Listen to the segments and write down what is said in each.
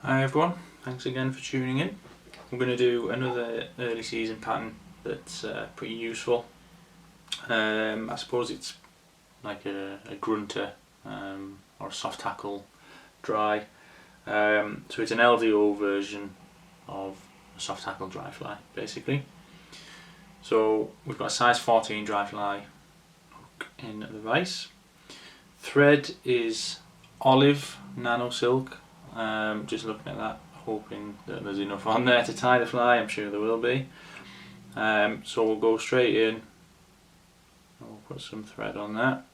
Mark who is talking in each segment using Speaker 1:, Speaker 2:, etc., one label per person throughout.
Speaker 1: Hi everyone, thanks again for tuning in. I'm going to do another early season pattern that's pretty useful. I suppose it's like a grunter or a soft hackle dry. So it's an LDO version of a soft hackle dry fly basically. So we've got a size 14 dry fly hook in the vise. Thread is olive nano silk. Just looking at that, hoping that there's enough on there to tie the fly. I'm sure there will be. So we'll go straight in. We'll put some thread on that.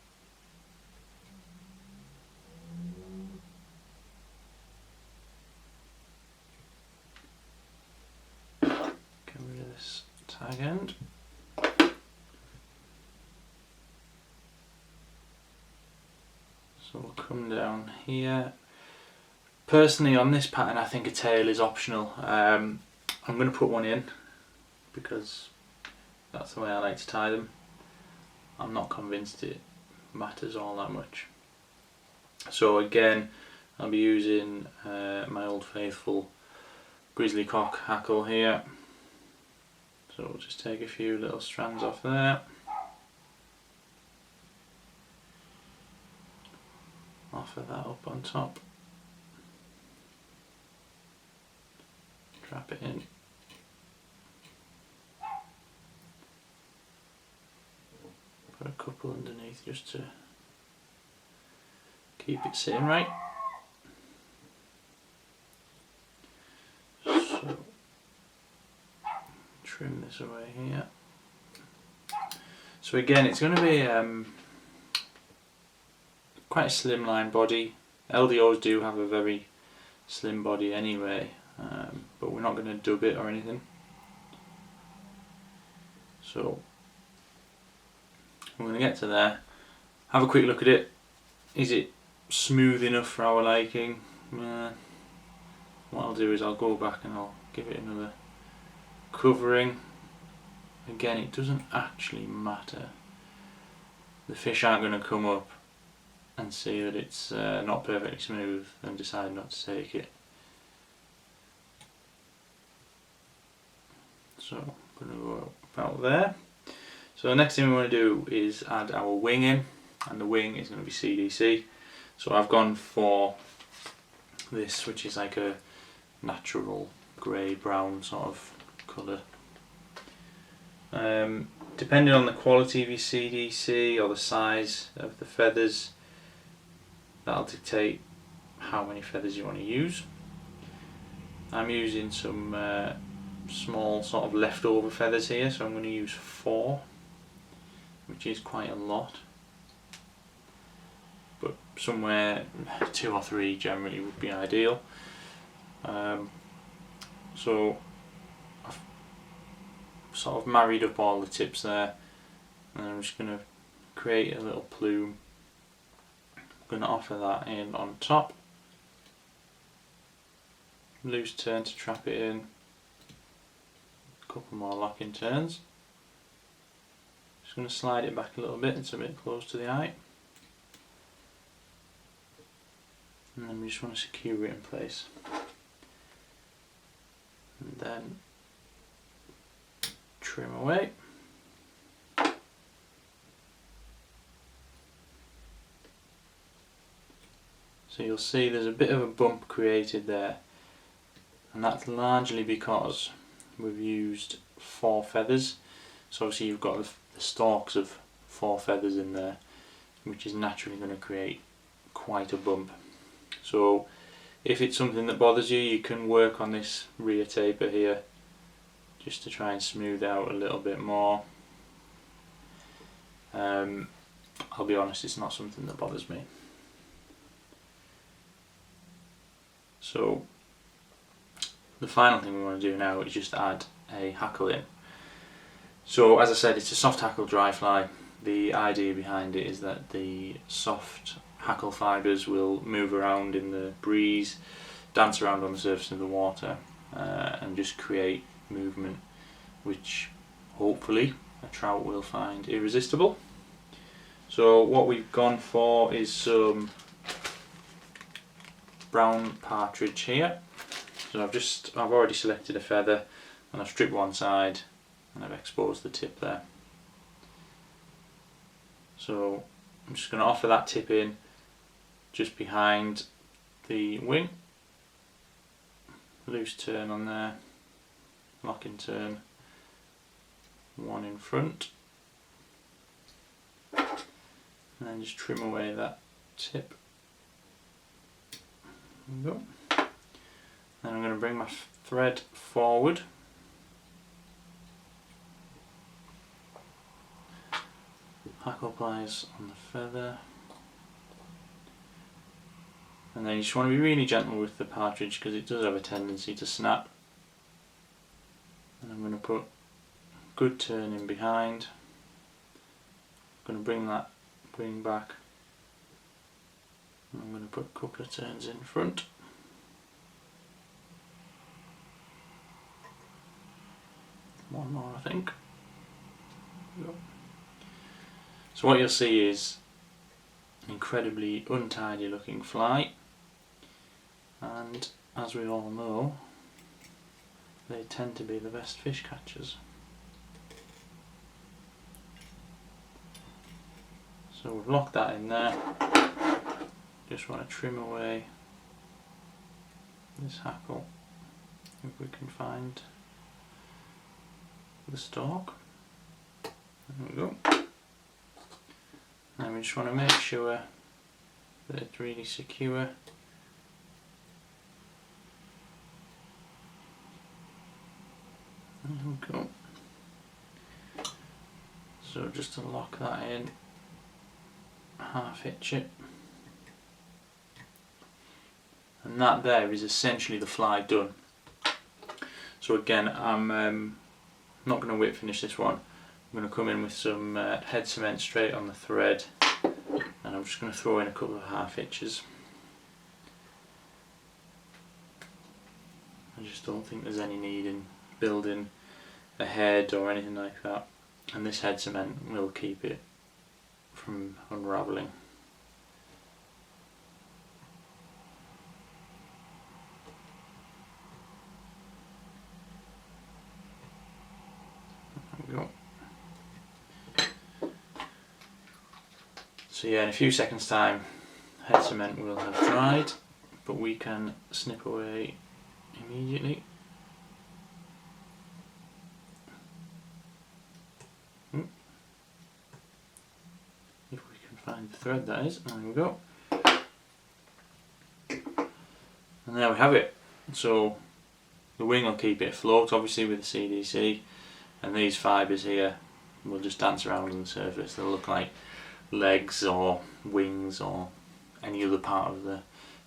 Speaker 1: Get rid of this tag end. So we'll come down here. Personally, on this pattern, I think a tail is optional. I'm going to put one in because that's the way I like to tie them. I'm not convinced it matters all that much. So again, I'll be using my old faithful grizzly cock hackle here. So we'll just take a few little strands off there. Offer that up on top. Trap it in. Put a couple underneath just to keep it sitting right. So trim this away here. So again, it's going to be quite a slimline body. LDOs do have a very slim body anyway. But we're not going to dub it or anything. So I'm going to get to there, have a quick look at it. Is it smooth enough for our liking? What I'll do is I'll go back and I'll give it another covering. Again, it doesn't actually matter. The fish aren't going to come up and see that it's not perfectly smooth and decide not to take it. So I'm going to go about there. So the next thing we want to do is add our wing in, and the wing is going to be CDC. So I've gone for this, which is like a natural grey brown sort of colour. Depending on the quality of your CDC or the size of the feathers, that'll dictate how many feathers you want to use. I'm using some small sort of leftover feathers here, so I'm going to use 4, which is quite a lot, but somewhere 2 or 3 generally would be ideal. So I've sort of married up all the tips there, and I'm just going to create a little plume. I'm going to offer that in on top, loose turn to trap it in. Couple more locking turns. Just going to slide it back a little bit, it's a bit close to the eye. And then we just want to secure it in place. And then trim away. So you'll see there's a bit of a bump created there, and that's largely because we've used 4 feathers. So obviously you've got the stalks of 4 feathers in there, which is naturally going to create quite a bump. So if it's something that bothers you, you can work on this rear taper here just to try and smooth out a little bit more. I'll be honest, it's not something that bothers me. So the final thing we want to do now is just add a hackle in. So as I said, it's a soft hackle dry fly. The idea behind it is that the soft hackle fibres will move around in the breeze, dance around on the surface of the water, and just create movement, which hopefully a trout will find irresistible. So what we've gone for is some brown partridge here. So I've already selected a feather and I've stripped one side and I've exposed the tip there. So I'm just going to offer that tip in just behind the wing. Loose turn on there, lock and turn, one in front, and then just trim away that tip. There we go. Then I'm going to bring my thread forward. Hackle pliers on the feather. And then you just want to be really gentle with the partridge because it does have a tendency to snap. And I'm going to put good turn in behind. I'm going to bring that wing back. And I'm going to put a couple of turns in front. One more, I think. So what you'll see is an incredibly untidy looking fly, and as we all know, they tend to be the best fish catchers. So we've locked that in there. Just want to trim away this hackle if we can find the stalk. There we go. And we just want to make sure that it's really secure. There we go. So just to lock that in, half hitch it. And that there is essentially the fly done. So again, I'm not going to whip finish this one. I'm going to come in with some head cement straight on the thread, and I'm just going to throw in a couple of half hitches. I just don't think there's any need in building a head or anything like that, and this head cement will keep it from unravelling. There we go. So yeah, in a few seconds time head cement will have dried, but we can snip away immediately. If we can find the thread, that is. There we go. And there we have it. So the wing will keep it afloat, obviously, with the CDC, and these fibres here will just dance around on the surface. They'll look like legs or wings or any other part of the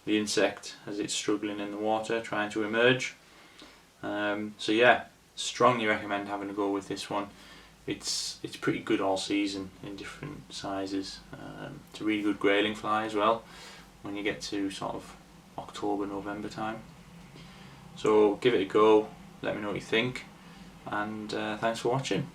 Speaker 1: insect as it's struggling in the water trying to emerge. So yeah, strongly recommend having a go with this one. It's pretty good all season in different sizes. It's a really good grayling fly as well when you get to sort of October, November time. So give it a go, let me know what you think, and thanks for watching.